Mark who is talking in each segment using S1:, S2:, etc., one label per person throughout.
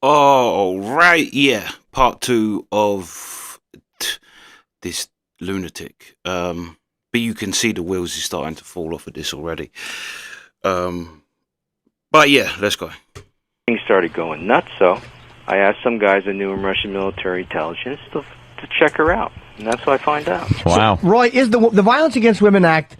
S1: Oh, right, yeah. Part two of this lunatic. But you can see the wheels is starting to fall off of this already. But yeah, let's go.
S2: Things started going nuts, so I asked some guys I knew in Russian military intelligence to check her out, and that's what I find out.
S3: Wow.
S4: So, Roy, is the Violence Against Women Act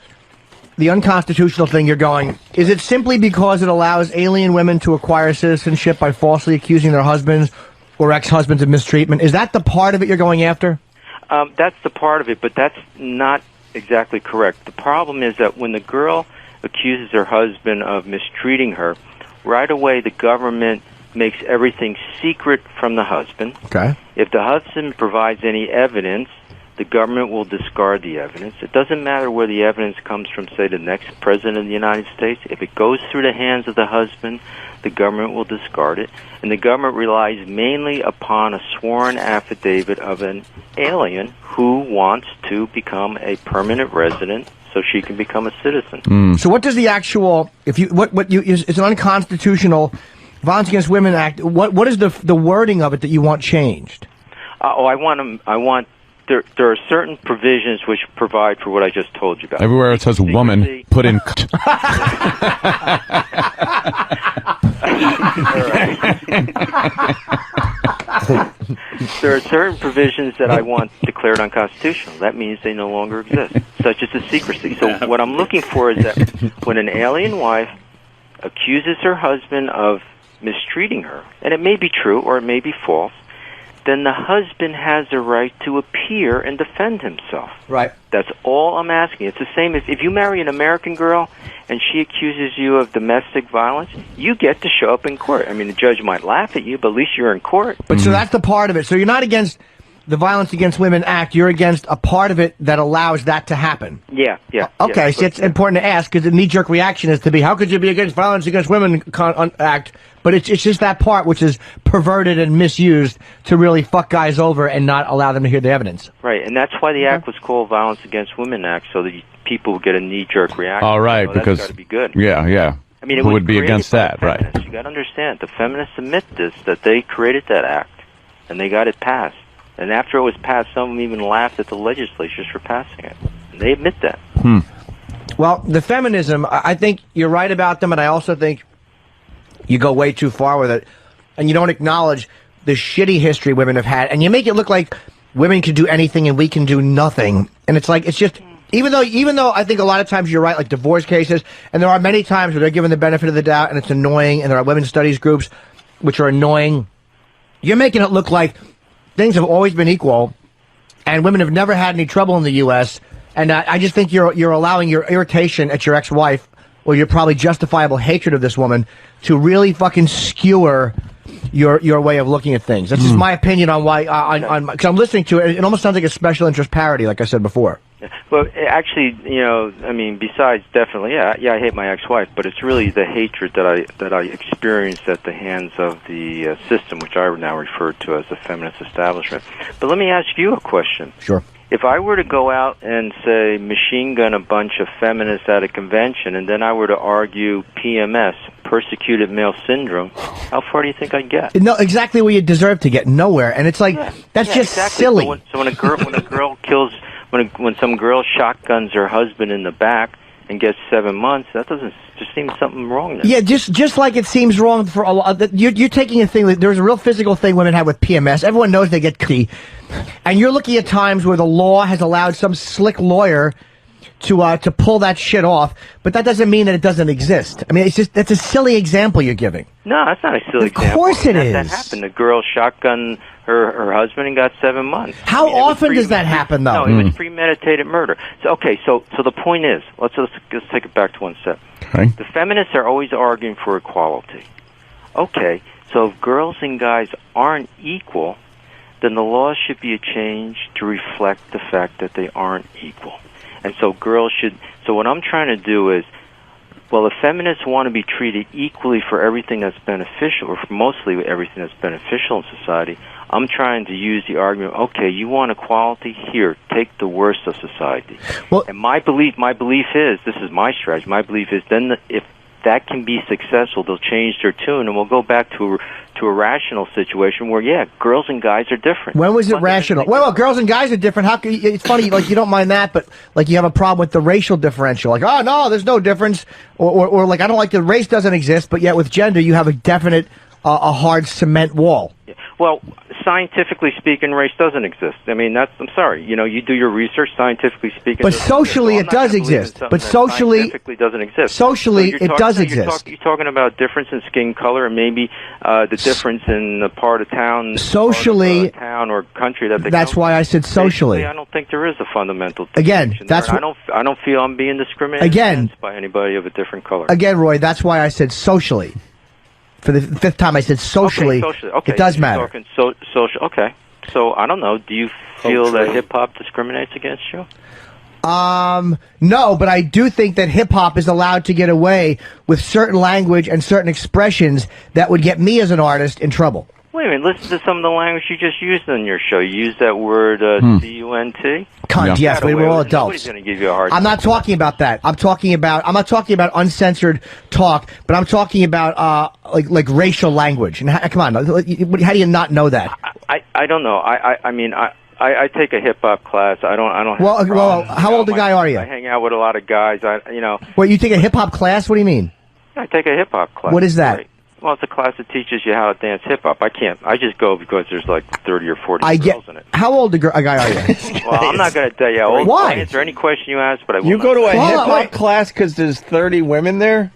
S4: the unconstitutional thing you're going? Is it simply because it allows alien women to acquire citizenship by falsely accusing their husbands or ex-husbands of mistreatment? Is that the part of it you're going after?
S2: That's the part of it, but that's not exactly correct. The problem is that when the girl accuses her husband of mistreating her, right away the government makes everything secret from the husband.
S4: Okay.
S2: If the husband provides any evidence, the government will discard the evidence. It doesn't matter where the evidence comes from, say, the next president of the United States. If it goes through the hands of the husband, the government will discard it. And the government relies mainly upon a sworn affidavit of an alien who wants to become a permanent resident so she can become a citizen.
S4: So what does the actual, it's an unconstitutional Violence Against Women Act, what is the wording of it that you want changed?
S2: There are certain provisions which provide for what I just told you about.
S3: Everywhere it says woman, put in...
S2: There are certain provisions that I want declared unconstitutional. That means they no longer exist, such as the secrecy. So what I'm looking for is that when an alien wife accuses her husband of mistreating her, and it may be true or it may be false, then the husband has a right to appear and defend himself.
S4: Right.
S2: That's all I'm asking. It's the same as if you marry an American girl and she accuses you of domestic violence, you get to show up in court. I mean, the judge might laugh at you, but at least you're in court.
S4: But so that's the part of it. So you're not against the Violence Against Women Act. You're against a part of it that allows that to happen.
S2: Yeah.
S4: Okay,
S2: yeah,
S4: so it's important to ask, because the knee-jerk reaction is to be, how could you be against Violence Against Women Act? But it's just that part which is perverted and misused to really fuck guys over and not allow them to hear the evidence.
S2: Right, and that's why the act was called Violence Against Women Act, so that people would get a knee-jerk reaction.
S3: All right,
S2: so
S3: because...
S2: that's got to be good.
S3: Yeah.
S2: I mean, it
S3: Who would be against that, right?
S2: You got to understand, the feminists admit this, that they created that act, and they got it passed. And after it was passed, some of them even laughed at the legislatures for passing it. And they admit that.
S4: Well, the feminism, I think you're right about them, and I also think you go way too far with it, and you don't acknowledge the shitty history women have had, and you make it look like women can do anything and we can do nothing. And it's like, it's just, even though I think a lot of times you're right, like divorce cases, and there are many times where they're given the benefit of the doubt and it's annoying, and there are women's studies groups which are annoying, you're making it look like things have always been equal, and women have never had any trouble in the U.S., and I just think you're allowing your irritation at your ex-wife, or your probably justifiable hatred of this woman, to really fucking skewer your way of looking at things. That's just my opinion on why, because I'm listening to it. It almost sounds like a special interest parody, like I said before.
S2: Well, actually, I mean, besides definitely, I hate my ex-wife, but it's really the hatred that I experienced at the hands of the system, which I now refer to as the feminist establishment. But let me ask you a question.
S4: Sure.
S2: If I were to go out and, say, machine gun a bunch of feminists at a convention, and then I were to argue PMS, persecuted male syndrome, how far do you think I'd get?
S4: No, exactly where you deserve to get. Nowhere. And it's like, that's just
S2: exactly.
S4: silly.
S2: So when a girl kills, when some girl shotguns her husband in the back and gets 7 months, that doesn't just seem something wrong there.
S4: Yeah, just like it seems wrong for a lot. You're taking a thing. There's a real physical thing women have with PMS. Everyone knows they get and you're looking at times where the law has allowed some slick lawyer to pull that shit off, but that doesn't mean that it doesn't exist. I mean, it's just, that's a silly example you're giving.
S2: No, that's not a silly example.
S4: Of course it is.
S2: That happened. The girl shotgunned her husband and got 7 months.
S4: How often does that happen, though?
S2: No, it was premeditated murder. So the point is, let's take it back to one step.
S3: Okay.
S2: The feminists are always arguing for equality. Okay, so if girls and guys aren't equal, then the law should be changed to reflect the fact that they aren't equal. And so so what I'm trying to do is, well, if feminists want to be treated equally for everything that's beneficial, or for mostly everything that's beneficial in society, I'm trying to use the argument, okay, you want equality? Here, take the worst of society. Well, and my belief is, this is my strategy, my belief is then if that can be successful. They'll change their tune, and we'll go back to a rational situation where, yeah, girls and guys are different.
S4: When was it rational? Well, girls and guys are different. How can it's funny, like you don't mind that, but like you have a problem with the racial differential. Like, oh no, there's no difference, or like I don't like the race doesn't exist, but yet with gender you have a definite, a hard cement wall.
S2: Well, scientifically speaking, race doesn't exist. I mean, I'm sorry. You know, you do your research. Scientifically speaking,
S4: but socially it does exist. But socially,
S2: scientifically doesn't exist.
S4: Socially, it does exist.
S2: You're talking about difference in skin color and maybe the difference in the part of town,
S4: socially,
S2: town or country that they.
S4: That's why I said socially.
S2: Basically, I don't think there is a fundamental.
S4: Again, that's
S2: I don't feel I'm being discriminated against by anybody of a different color.
S4: Again, Roy, that's why I said socially. For the fifth time, I said socially.
S2: Okay.
S4: It does matter.
S2: Social. Okay. So I don't know. Do you feel that hip hop discriminates against you?
S4: No, but I do think that hip hop is allowed to get away with certain language and certain expressions that would get me as an artist in trouble.
S2: Wait a minute. Listen to some of the language you just used in your show. You used that word C-U-N-T.
S4: Cunt. Yeah. Yes, we're all adults.
S2: Nobody's going to give you a hard time.
S4: I'm not talking about that. I'm not talking about uncensored talk, but I'm talking about like racial language. And come on, how do you not know that?
S2: I don't know. I mean I take a hip hop class. I don't.
S4: Well, how old a guy are you?
S2: I hang out with a lot of guys.
S4: Wait, you take a hip hop class? What do you mean?
S2: I take a hip hop class.
S4: What is that?
S2: Right. Well, it's a class that teaches you how to dance hip hop. I just go because there's like 30 or 40 girls in it.
S4: How old a guy are you?
S2: Well, I'm not going to tell you how old.
S4: Why?
S2: I'll answer any question you ask, but I will.
S5: You go to a hip hop class because there's 30 women there?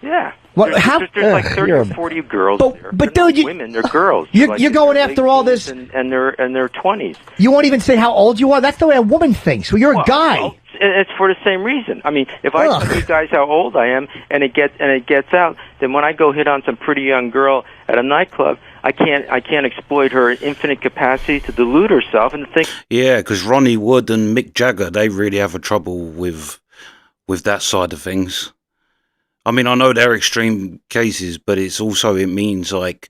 S2: Yeah.
S4: Well,
S2: there's like 30 or 40 girls there.
S4: But
S2: they're
S4: dude,
S2: not women, they're girls.
S4: You're going after all this,
S2: and they're in their 20s.
S4: You won't even say how old you are. That's the way a woman thinks. Well, you're a guy.
S2: Well, it's for the same reason. I mean, if I tell you guys how old I am and it gets out, then when I go hit on some pretty young girl at a nightclub, I can't exploit her infinite capacity to delude herself and to think.
S1: Yeah, because Ronnie Wood and Mick Jagger, they really have a trouble with that side of things. I mean, I know they're extreme cases, but it means like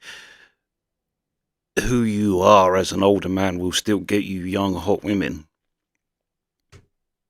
S1: who you are as an older man will still get you young, hot women.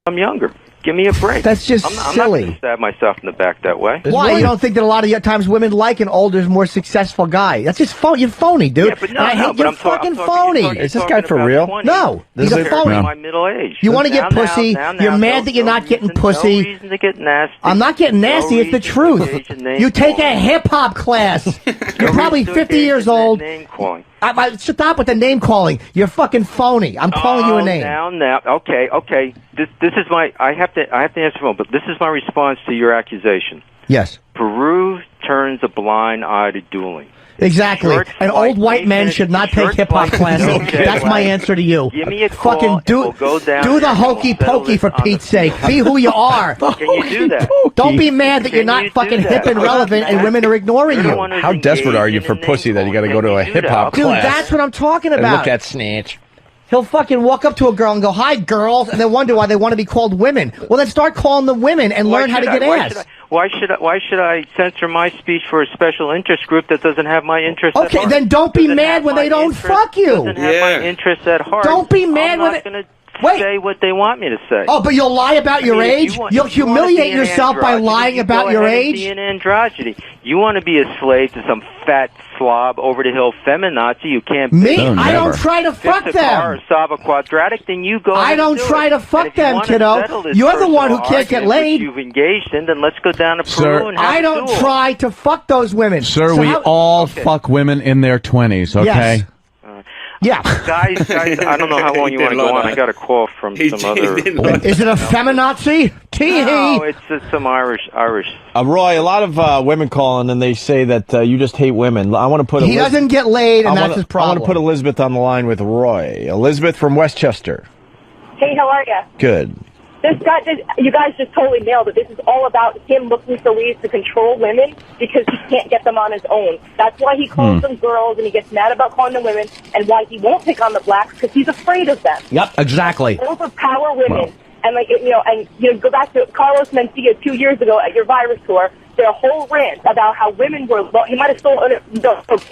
S2: I'm younger. Give me a break.
S4: That's just
S2: I'm
S4: silly.
S2: not going to stab myself in the back that way.
S4: Why? You don't think that a lot of times women like an older, more successful guy? That's just phony. You're phony, dude.
S2: Yeah, but
S4: you're fucking phony.
S5: Is this guy for real?
S4: No, he's a phony.
S2: My middle age.
S4: You want to get pussy. You're mad that you're not getting pussy.
S2: No reason to get nasty.
S4: I'm not getting nasty. It's the truth. You take a hip hop class. You're probably 50 years old. Stop with the name calling. You're fucking phony. I'm calling you a name.
S2: Now. Okay. This is my. I have to answer the phone, but this is my response to your accusation.
S4: Yes.
S2: Peru turns a blind eye to dueling.
S4: Exactly. An old white man should not take hip hop classes. That's my answer to you.
S2: Give me a call.
S4: Fucking do the hokey pokey for Pete's sake. Be who you are.
S2: Can you do that?
S4: Don't be mad that you're not fucking hip and relevant and women are ignoring you.
S5: How desperate are you for pussy that you got to go to a hip hop class?
S4: Dude, that's what I'm talking about.
S5: And look at Snatch.
S4: He'll fucking walk up to a girl and go, "Hi, girls," and then wonder why they want to be called women. Well, then start calling them women and learn how to get ass.
S2: Why should I censor my speech for a special interest group that doesn't have my interest at heart?
S4: Then don't be mad when they don't fuck you.
S2: Doesn't have my interest at heart.
S4: Don't be mad when
S2: I'm not going to say what they want me to say.
S4: Oh, but you'll lie about your age? You'll humiliate yourself by lying about your age?
S2: Be an androgyny. You want to be a slave to some fat slob over the hill feminazi who can't
S4: me? I don't try to fuck them.
S2: Or solve a quadratic, then you go.
S4: I don't try to fuck them, kiddo. You're the one who can't get laid.
S2: You've engaged in, then let's go down to Peru and have
S4: I don't try to fuck those women.
S3: Sir, we all fuck women in their 20s, okay?
S4: Yes. Yeah.
S2: Guys, I don't know how long you want to go on. I got a call from some other...
S4: Is it a feminazi?
S2: No, it's some Irish.
S5: Roy, a lot of women calling and they say that you just hate women. I want to put...
S4: He doesn't get laid and that's his problem.
S5: I want to put Elizabeth on the line with Roy. Elizabeth from Westchester.
S6: Hey, how are you?
S5: Good.
S6: You guys just totally nailed it. This is all about him looking for ways to control women because he can't get them on his own. That's why he calls them girls and he gets mad about calling them women, and why he won't pick on the blacks because he's afraid of them.
S4: Yep, exactly.
S6: Overpower women. Well. And go back to Carlos Mencia 2 years ago at your virus tour. Their whole rant about how women were. He might have stolen it.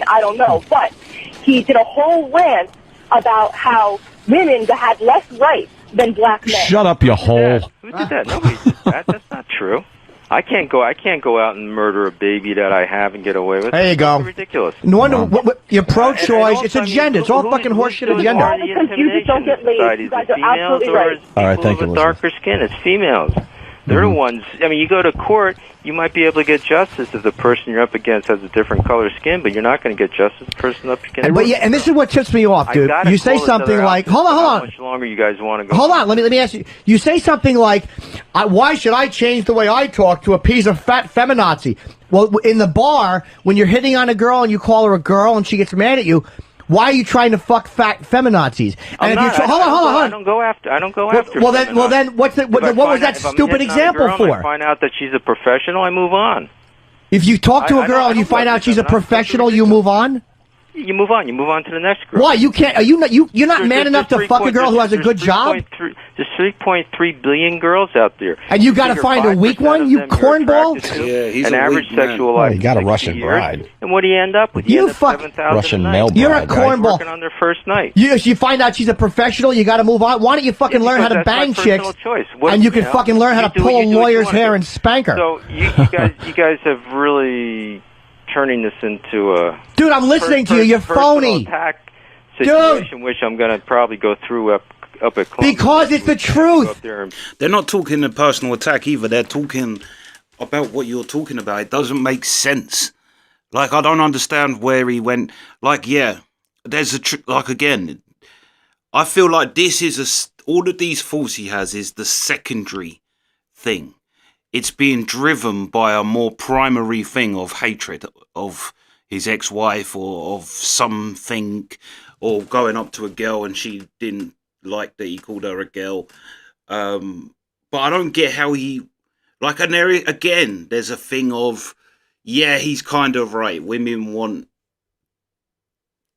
S6: I don't know, but he did a whole rant about how women had less rights than black men.
S3: Shut up, you hole.
S2: Who did that? Nobody did that. That's not true. I can't go out and murder a baby that I have and get away with it.
S4: There you go.
S2: It's ridiculous.
S4: No wonder you're pro-choice. It's agenda. It's all fucking horseshit agenda.
S6: All the confused don't get laid. You guys are absolutely right.
S5: All right, thank you,
S2: With darker skin, it's females. They're the ones. I mean, you go to court, you might be able to get justice if the person you're up against has a different color skin, but you're not going to get justice if the person up against.
S4: And this is what tips me off, dude. You say something like, "Hold on."
S2: How much longer you guys want to go?
S4: Hold on. Let me ask you. You say something like, "Why should I change the way I talk to appease a fat feminazi?" Well, in the bar, when you're hitting on a girl and you call her a girl and she gets mad at you, why are you trying to fuck fat feminazis? And hold on.
S2: I don't go after.
S4: Well, then, what was that stupid example for?
S2: I find out that she's a professional, I move on.
S4: If you talk to a girl and you find out she's a professional, you move on.
S2: You move on. You move on to the next girl.
S4: Why? You can't. Are you not? You're not man enough to fuck a girl who has a good job.
S2: There's 3.3 billion girls out there.
S4: And you got to find a weak one. You cornball.
S1: Yeah, he's
S2: an
S1: a
S2: average
S1: weak man.
S2: sexual life.
S5: You got a Russian bride.
S2: And what do you end up with?
S4: You
S2: end up
S4: fuck
S2: 7,000
S5: Russian
S2: a night.
S5: male bride.
S4: You're a cornball.
S2: Working on their first night.
S4: You find out she's a professional. You got to move on. Why don't you fucking learn how to bang chicks? And you can fucking learn how to pull a lawyer's hair and spank her.
S2: So you guys have really turning this into a
S4: dude. I'm listening to you. You're phony.
S2: Attack situation, which I'm going to probably go through up at Columbus.
S4: Because it's the truth.
S1: They're not talking a personal attack either. They're talking about what you're talking about. It doesn't make sense. Like, I don't understand where he went. Like, yeah, there's again, I feel like this is all of these thoughts he has is the secondary thing. It's being driven by a more primary thing of hatred of his ex-wife or of something, or going up to a girl and she didn't like that he called her a girl. But I don't get how he, like, again, there's a thing of, yeah, he's kind of right. Women want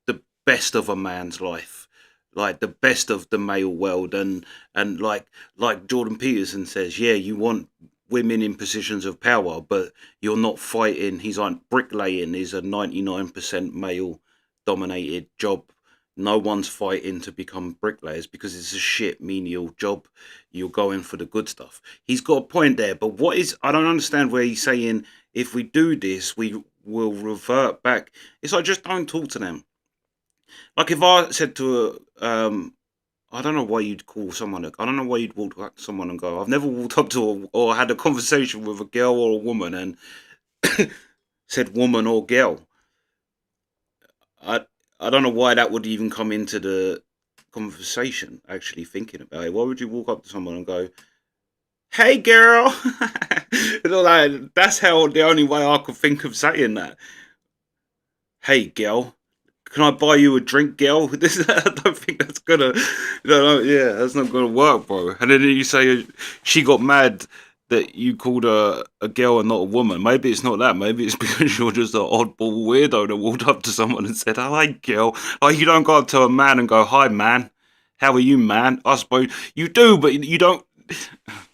S1: the best of a man's life, like the best of the male world, and like Jordan Peterson says, yeah, you want women in positions of power, but you're not fighting. He's like, bricklaying is a 99% male dominated job. No one's fighting to become bricklayers because it's a shit menial job. You're going for the good stuff. He's got a point there, but I don't understand where he's saying, if we do this, we will revert back. It's like, just don't talk to them. Like, if I said to I don't know why you'd call someone. I don't know why you'd walk up to someone and go, I've never walked up to or had a conversation with a girl or a woman and said woman or girl. I don't know why that would even come into the conversation, actually thinking about it. Why would you walk up to someone and go, hey girl? Like, that's how the only way I could think of saying that. Hey girl. Can I buy you a drink, girl? I don't think that's gonna. That's not gonna work, bro. And then you say she got mad that you called her a girl and not a woman. Maybe it's not that. Maybe it's because you're just an oddball weirdo that walked up to someone and said, "Hi, girl." Like, you don't go up to a man and go, "Hi, man. How are you, man?" I suppose you do, but you don't.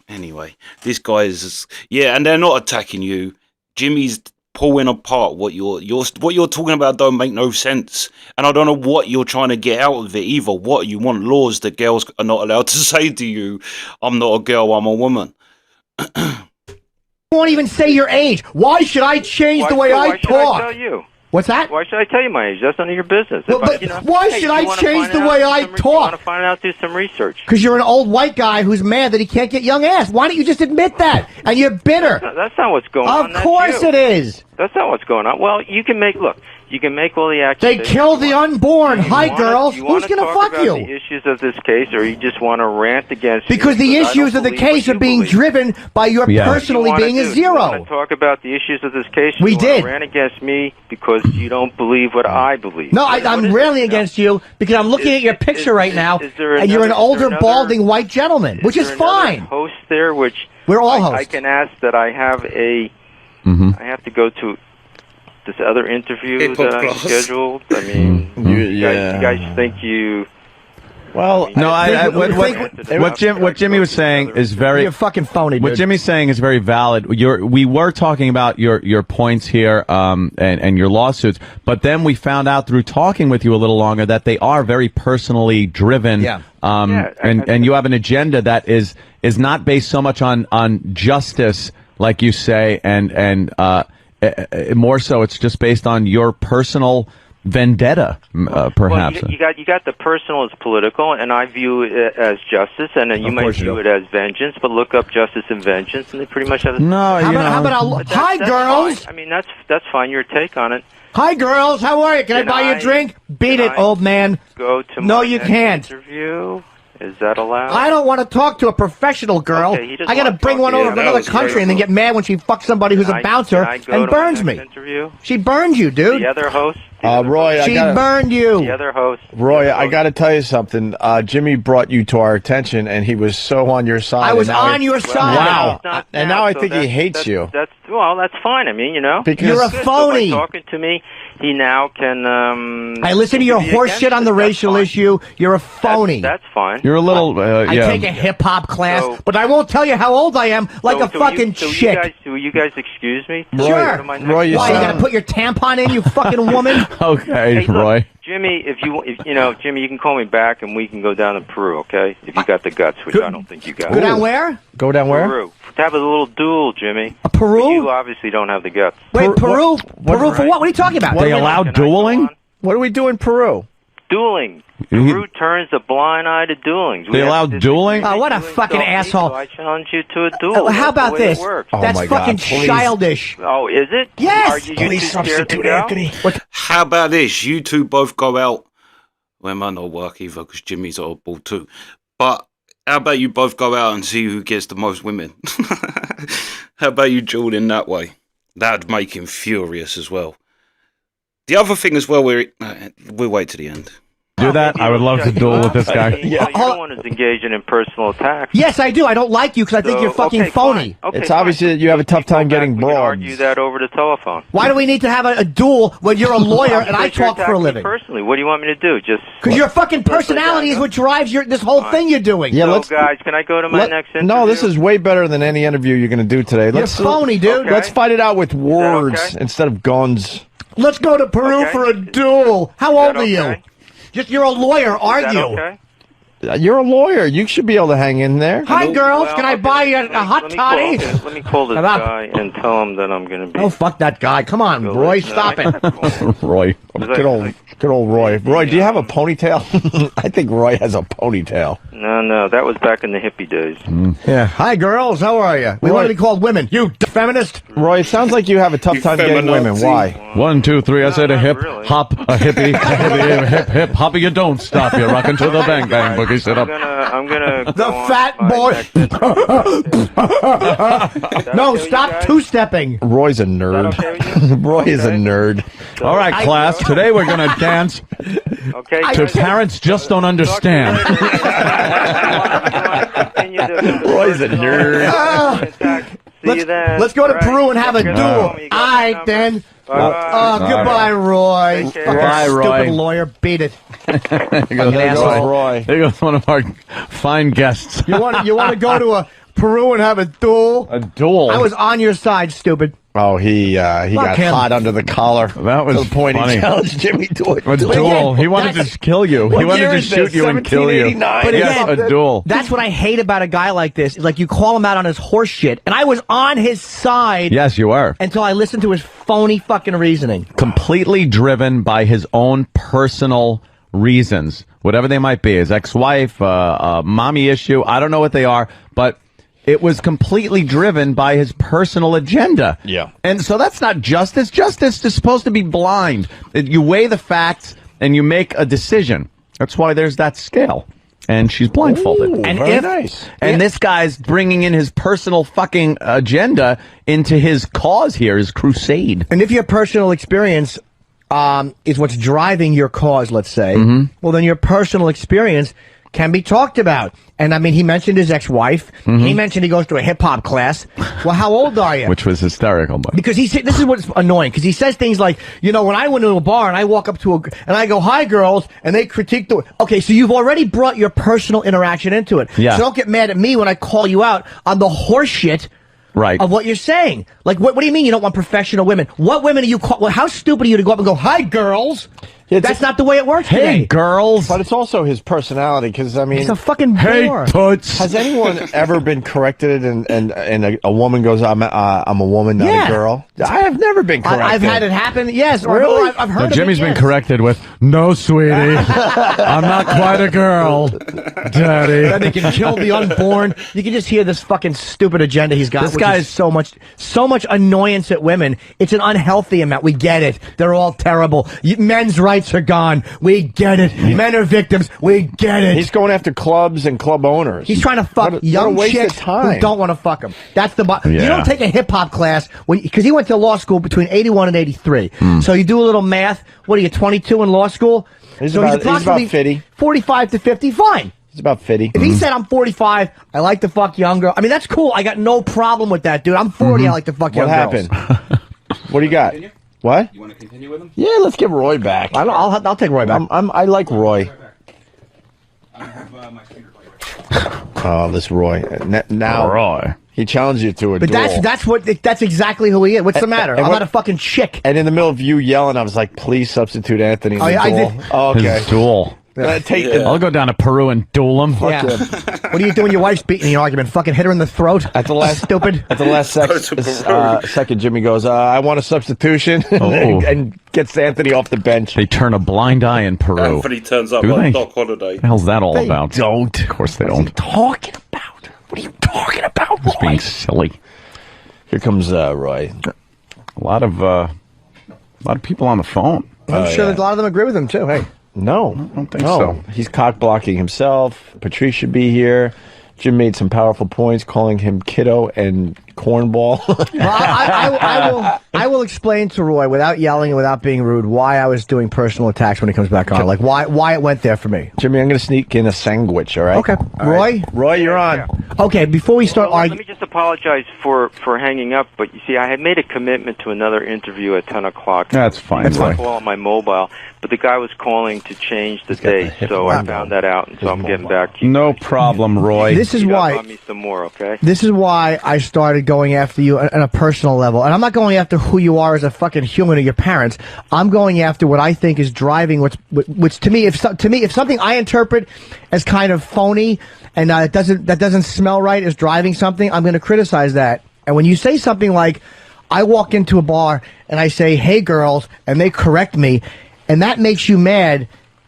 S1: Anyway, this guy is and they're not attacking you. Jimmy's pulling apart what you're talking about. Don't make no sense, and I don't know what you're trying to get out of it either. What you want laws that girls are not allowed to say to you, I'm not a girl, I'm a woman.
S4: You won't even say your age. Why should I change the way I talk?
S2: Why should I tell you?
S4: What's that?
S2: Why should I tell you my age? That's none of your business.
S4: Well, why should I change the way I talk?
S2: You want to find out, do some research.
S4: Because you're an old white guy who's mad that he can't get young ass. Why don't you just admit that? And you're bitter.
S2: That's not what's going on.
S4: Of course it is.
S2: That's not what's going on. Well, you can make all the accusations.
S4: They kill the unborn. Hi, girls. Who's going to fuck you?
S2: The issues of this case, or you just want to rant against?
S4: Because the issues of the case are being driven by your personally being a zero.
S2: You want to talk about the issues of this case?
S4: We did.
S2: Rant against me because you don't believe what I believe.
S4: No, I'm railing against you because I'm looking at your picture right now, and you're an older, balding white gentleman, which is fine.
S2: Host there, which
S4: we're all hosts.
S2: I can ask that I have a. I have to go to this other interview that I scheduled. I mean, you guys think you?
S5: Well, no. What Jimmy was saying is very.
S4: You're fucking phony, dude.
S5: What Jimmy's saying is very valid. We were talking about your points here, and your lawsuits, but then we found out through talking with you a little longer that they are very personally driven.
S4: Yeah.
S5: And you have an agenda that is not based so much on justice like you say, and more so, it's just based on your personal vendetta, perhaps.
S2: Well, you got the personal as political, and I view it as justice, and then you might view it as vengeance. But look up justice and vengeance, and they pretty much have.
S5: No,
S4: how about hi girls?
S2: Fine. I mean, that's fine. Your take on it.
S4: Hi girls, how are you? Can I buy you a drink? Beat it, old man.
S2: Go to
S4: no,
S2: my
S4: you
S2: next
S4: can't.
S2: Interview. Is that allowed?
S4: I don't want to talk to a professional girl.
S2: Okay,
S4: I got to bring one over from another country and then get mad when she fucks somebody who's a bouncer and burns me.
S2: Interview?
S4: She burns you, dude.
S2: The other host?
S7: Roy,
S4: she burned you.
S2: The other host?
S7: Roy, I got to tell you something. Jimmy brought you to our attention, and he was so on your side.
S4: I was on your side.
S7: Wow. And now I think he hates you.
S2: That's fine. I mean,
S7: Because
S4: you're a phony.
S2: So by talking to me, he now can.
S4: I listen to your horse shit on the racial issue. You're a phony.
S2: That's fine.
S5: You're a little.
S4: I take a hip hop class, but I won't tell you how old I am, like a fucking chick.
S2: Will you guys excuse me?
S4: Sure.
S7: Roy,
S4: you gotta put your tampon in, you fucking woman?
S5: Okay,
S2: hey, look,
S5: Roy.
S2: Jimmy, if Jimmy, you can call me back and we can go down to Peru, okay? If you got the guts, which I don't think you got.
S4: Go down where?
S7: Go down where?
S2: Peru. To have a little duel, Jimmy.
S4: Peru?
S2: But you obviously don't have the guts.
S4: Wait, Peru? Peru for what? What are you talking about?
S5: They allow dueling?
S7: What do we do in Peru?
S2: Dueling. Peru turns a blind eye to dueling.
S5: They allow dueling?
S4: Oh, what a fucking asshole.
S2: So I challenge you to a duel.
S4: How about this? That's
S7: my
S4: fucking
S7: God, please.
S4: childish.
S2: Oh, is it?
S4: Yes.
S2: Are you too scared to go?
S1: How about this? You two both go out. Well, it might not work either because Jimmy's oddball too. But how about you both go out and see who gets the most women? How about you duel in that way? That'd make him furious as well. The other thing as well, we'll wait to the end.
S5: Do that? I would love to duel with this guy.
S2: You don't want to engage in personal attacks.
S4: Yes, I do. I don't like you because I think you're fucking phony.
S2: Okay,
S7: It's obvious that you have a tough time getting
S2: We can
S7: broads.
S2: argue that over the telephone.
S4: Why do we need to have a duel when you're a lawyer and I
S2: Because you're
S4: talk for a
S2: attacking me
S4: living?
S2: Personally, what do you want me to do? Just
S4: Because your fucking personality is what drives this whole thing you're doing.
S7: Yeah,
S2: so, guys, can I go to my next interview?
S7: No, this is way better than any interview you're going to do today.
S4: You're phony, dude.
S7: Let's fight it out with words
S2: okay?
S7: instead of guns.
S4: Let's go to Peru for a duel. How old are you? You're a lawyer, argue.
S2: Okay?
S7: You're a lawyer. You should be able to hang in there.
S4: Hi, girls. Can I buy you a hot toddy?
S2: Let me call this guy and tell him that I'm going to be...
S4: Oh, fuck that guy. Come on, Roy. Stop it.
S5: Roy.
S7: Good old Roy. Roy, do you have a ponytail? I think Roy has a ponytail.
S2: No, that was back in the hippie days.
S4: Yeah. Hi, girls. How are you? We want to be called women. You feminist.
S7: Roy, it sounds like you have a tough time getting women. Why?
S5: 1, 2, 3. I said a hip,
S2: really.
S5: hop, a hippie, a hippie, hip, hip, hoppy. You don't stop. You're rocking to the bang, bang, boogie. Sit up.
S2: I'm gonna
S4: The fat boy. No, stop two-stepping.
S7: Roy's a nerd.
S2: okay with you?
S7: Roy is a nerd.
S5: All right, class. Today we're going to dance
S2: Okay.
S5: to Parents Just Don't Understand.
S7: Roy's a nerd.
S4: Let's go to Peru and have a duel. All right, then. Goodbye, Roy.
S5: Bye, Roy.
S4: Stupid lawyer. Beat it.
S5: There goes
S7: Roy.
S5: There goes one of our fine guests.
S4: You want to go to a Peru and have a duel?
S5: A duel.
S4: I was on your side, stupid.
S7: Oh, he got
S4: him.
S7: hot under the collar.
S5: That was
S7: to the point
S5: funny.
S7: he challenged Jimmy to a
S5: A
S7: duel.
S5: duel. He wanted to kill you. He
S7: What
S5: wanted
S7: year
S5: to
S7: is
S5: shoot
S7: this?
S5: you and kill you.
S7: 1789?
S4: But
S5: Yes,
S4: again,
S5: a duel.
S4: That's what I hate about a guy like this. Is like you call him out on his horse shit, and I was on his side
S5: Yes, you are.
S4: until I listened to his phony fucking reasoning.
S5: Completely driven by his own personal reasons, whatever they might be. His ex-wife, mommy issue. I don't know what they are, but it was completely driven by his personal agenda.
S7: Yeah.
S5: And so that's not justice. Justice is supposed to be blind. You weigh the facts and you make a decision. That's why there's that scale. And she's blindfolded.
S7: Ooh,
S5: and
S7: very nice.
S5: And this guy's bringing in his personal fucking agenda into his cause here, his crusade.
S4: And if your personal experience is what's driving your cause, let's say, well, then your personal experience can be talked about. And I mean, he mentioned his ex-wife. He mentioned he goes to a hip-hop class. Well, how old are you?
S5: Which was hysterical, but
S4: Because this is what's annoying, because he says things like, you know, when I went to a bar and I walk up to and I go, hi, girls, and they critique okay, so you've already brought your personal interaction into it.
S5: Yeah.
S4: So don't get mad at me when I call you out on the horse shit
S5: right.
S4: of what you're saying. Like, what do you mean you don't want professional women? What women are you how stupid are you to go up and go, hi, girls? That's not the way it works today.
S5: Hey, girls.
S7: But it's also his personality, because, I mean...
S4: He's a fucking bore.
S5: Toots.
S7: Has anyone ever been corrected and a woman goes, I'm a woman, not a girl? I have never been corrected.
S4: I've had it happen, yes. Or
S7: Really?
S4: I've heard of
S5: Jimmy's
S4: it,
S5: been
S4: yes.
S5: corrected with, no, sweetie. I'm not quite a girl, Daddy.
S4: Then they can kill the unborn. You can just hear this fucking stupid agenda he's got.
S5: This
S4: which
S5: guy's-
S4: is so much annoyance at women. It's an unhealthy amount. We get it. They're all terrible. Men's rights are gone. We get it. Men are victims. We get it.
S7: He's going after clubs and club owners.
S4: He's trying to fuck
S7: What a
S4: young
S7: waste of
S4: chicks
S7: time.
S4: who don't want to fuck him. That's the You
S5: Yeah.
S4: don't take a hip hop class because he went to law school between 81 and 83. So you do a little math. What are you, 22 in law school?
S7: He's
S4: so
S7: about
S4: approximately
S7: 50.
S4: 45 to 50. Fine.
S7: It's about 50.
S4: If he said I'm 45, I like to fuck young girls. I mean, that's cool. I got no problem with that, dude. I'm 40. I like to fuck young
S7: What
S4: girls.
S7: happened? What do you got? What?
S1: You want to continue with him?
S7: Yeah, let's get Roy back.
S4: I'll take Roy back.
S7: I like Roy.
S1: I have my screener right.
S7: Oh, this Roy. Now
S5: Roy.
S7: he challenged you to a
S4: But
S7: duel.
S4: that's exactly who he is. What's the matter?
S7: and
S4: I'm
S7: what-
S4: not a fucking chick.
S7: And in the middle of you yelling, I was like, please substitute Anthony in the
S4: Oh, yeah, I
S7: duel.
S4: did.
S7: Oh, okay.
S5: His duel.
S7: Take the
S5: I'll go down to Peru and duel him.
S4: Yeah. What do you do when your wife's beating you? Argument? Fucking hit her in the throat.
S7: At the last
S4: Stupid.
S7: At the last second, Jimmy goes, I want a substitution,
S5: Oh.
S7: and gets Anthony off the bench.
S5: They turn a blind eye in Peru.
S1: Anthony turns up
S5: Do
S1: like
S5: they?
S1: Doc Holiday.
S5: What the hell's that all
S7: They
S5: about?
S7: don't.
S5: Of course they
S7: What are you
S5: don't.
S7: talking about? What are you talking about,
S5: Just
S7: Roy?
S5: being silly.
S7: Here comes Roy.
S5: A lot of people on the phone.
S4: I'm sure that a lot of them agree with him too. Hey.
S7: No, I
S5: don't think so.
S7: He's cock blocking himself. Patrice should be here. Jim made some powerful points, calling him kiddo and cornball.
S4: Well, I will explain to Roy without yelling and without being rude why I was doing personal attacks when he comes back on. Like why it went there for me.
S7: Jimmy, I'm going to sneak in a sandwich. All right.
S4: Okay,
S7: All
S4: Roy.
S7: right. Roy, you're on.
S4: Okay, before we start
S2: Let
S4: arguing.
S2: me just apologize for hanging up, but you see, I had made a commitment to another interview at 10 o'clock.
S5: That's fine.
S4: That's
S5: Roy.
S4: fine.
S2: Call on my mobile, but the guy was calling to change the
S7: got the
S2: date,
S7: hip
S2: so I
S7: hop.
S2: found that out, and so I'm getting back to you.
S5: No problem, Roy.
S4: This is
S2: Beat up
S4: why.
S2: on me some more, okay?
S4: This is why I started going after you on a personal level. And I'm not going after who you are as a fucking human or your parents. I'm going after what I think is driving which to me, if something I interpret as kind of phony and that doesn't smell right is driving something, I'm going to criticize that. And when you say something like, I walk into a bar and I say, hey girls, and they correct me, and that makes you mad,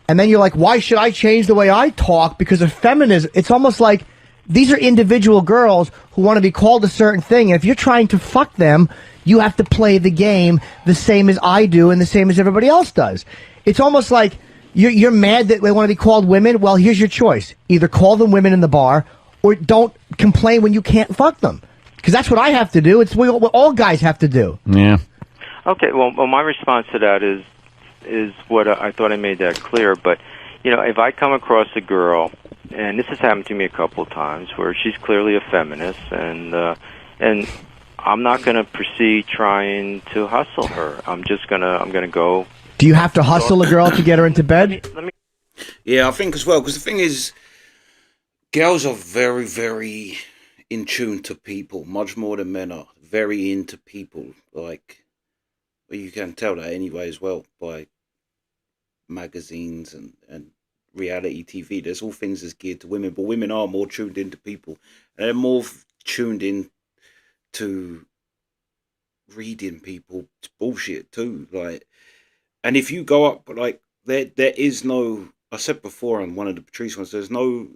S4: and then you're like, why should I change the way I talk because of feminism? It's almost like, these are individual girls who want to be called a certain thing. And if you're trying to fuck them, you have to play the game the same as I do and the same as everybody else does. It's almost like you're mad that they want to be called women. Well, here's your choice. Either call them women in the bar or don't complain when you can't fuck them. Because that's what I have to do. It's what all guys have to do.
S5: Yeah.
S2: Okay, well, my response to that is what I thought I made that clear. But, you know, if I come across a girl, and this has happened to me a couple of times, where she's clearly a feminist, and I'm not going to proceed trying to hustle her. I'm gonna go.
S4: Do you have to hustle a girl to get her into bed?
S2: Let me
S1: Yeah, I think as well, because the thing is, girls are very, very in tune to people, much more than men are. Very into people. Like, well, you can tell that anyway as well by magazines and reality TV. There's all things that's geared to women, but women are more tuned into people. And they're more tuned in to reading people bullshit too. Like, and if you go up, like, there is no, I said before on one of the Patrice ones, there's no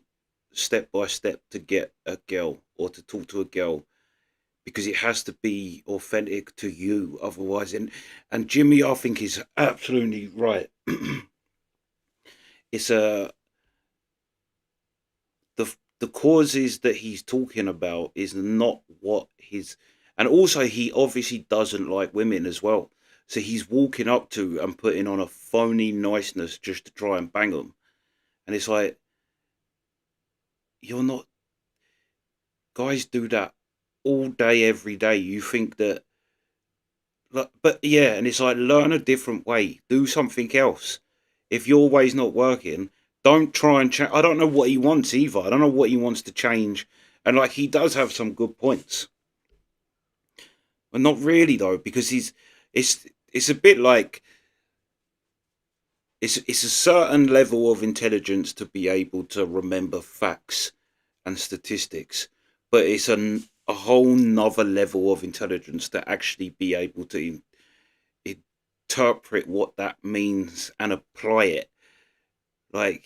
S1: step by step to get a girl or to talk to a girl, because it has to be authentic to you. Otherwise, and Jimmy, I think, is absolutely right. It's the causes that he's talking about is not what his, and also he obviously doesn't like women as well. So he's walking up to and putting on a phony niceness just to try and bang them. And it's like, you're not, guys do that all day, every day. You think that, but yeah, and it's like, learn a different way, do something else. If your way's not working, don't try and change. I don't know what he wants either. I don't know what he wants to change. And like, he does have some good points, but not really though, because it's a bit like, it's a certain level of intelligence to be able to remember facts and statistics, but it's a whole nother level of intelligence to actually be able to interpret what that means and apply it. Like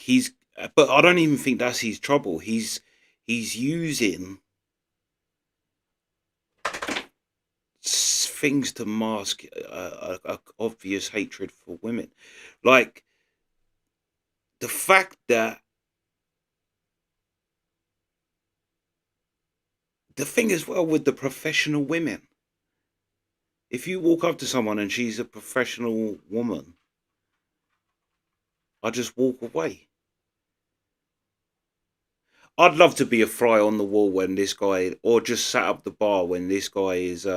S1: but I don't even think that's his trouble. He's using things to mask a obvious hatred for women, like the fact that the thing as well with the professional women. If you walk up to someone and she's a professional woman, I just walk away. I'd love to be a fly on the wall when this guy, or just sat up the bar when this guy is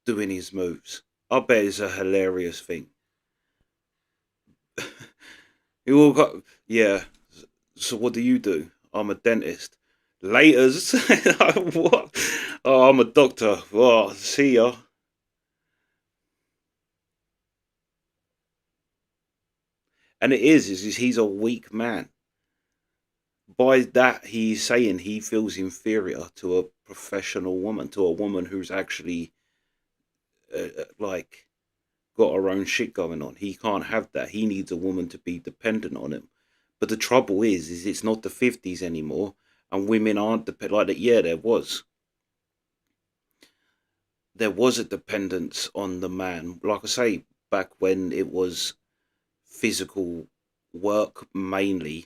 S1: doing his moves. I bet it's a hilarious thing. You walk up, yeah. So what do you do? I'm a dentist. Laters. What? Oh, I'm a doctor. Oh, see ya. And is he's a weak man. By that, he's saying he feels inferior to a professional woman, to a woman who's actually like got her own shit going on. He can't have that. He needs a woman to be dependent on him. But the trouble is it's not the 50s anymore, and women aren't like that. Yeah, there was a dependence on the man. Like I say, back when it was physical work mainly,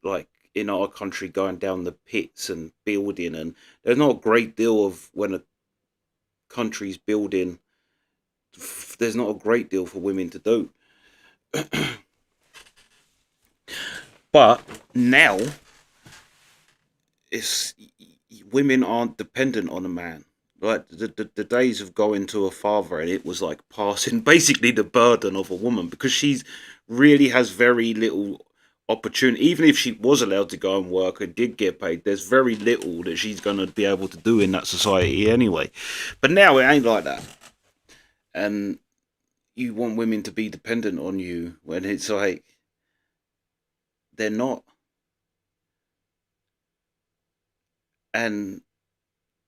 S1: like in our country, going down the pits and building, and there's not a great deal of when a country's building. There's not a great deal for women to do. But now it's women aren't dependent on a man. Like the days of going to a father and it was like passing basically the burden of a woman, because she's really has very little opportunity. Even if she was allowed to go and work and did get paid, there's very little that she's going to be able to do in that society anyway. But now it ain't like that. And you want women to be dependent on you when it's like they're not. And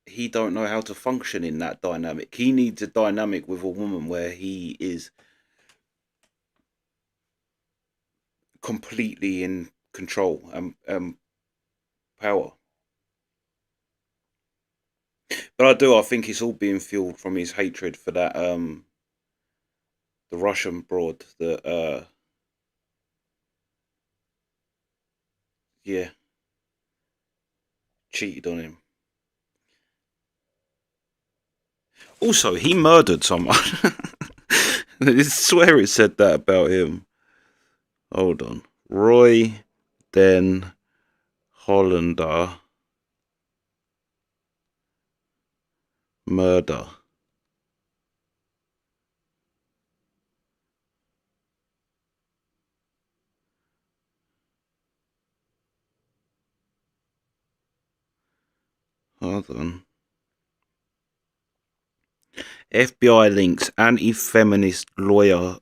S1: he don't know how to function in that dynamic. He needs a dynamic with a woman where he is completely in control and power. But I think it's all being fueled from his hatred for that the Russian broad that yeah, cheated on him. Also, he murdered someone. I swear it said that about him. Hold on. Roy Den Hollander murder. Hold on. FBI links anti-feminist lawyer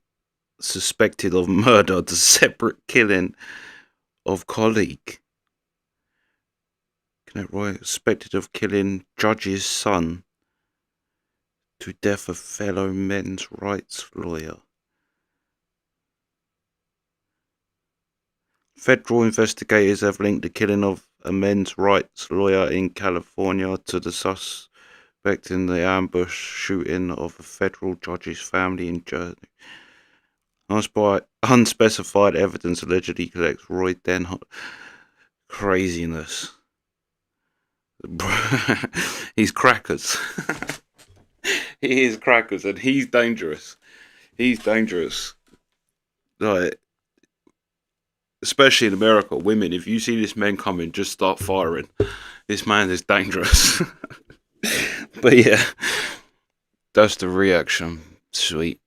S1: suspected of murder to separate killing of colleague. Connect Roy suspected of killing judge's son to death of fellow men's rights lawyer. Federal investigators have linked the killing of a men's rights lawyer in California to the suspect in the ambush shooting of a federal judge's family in Jersey. Unspecified evidence allegedly collects Roy Den. Craziness. He's crackers. He is crackers, and he's dangerous. He's dangerous. Like, especially in America, women, if you see this man coming, just start firing. This man is dangerous. But yeah, that's the reaction. Sweet.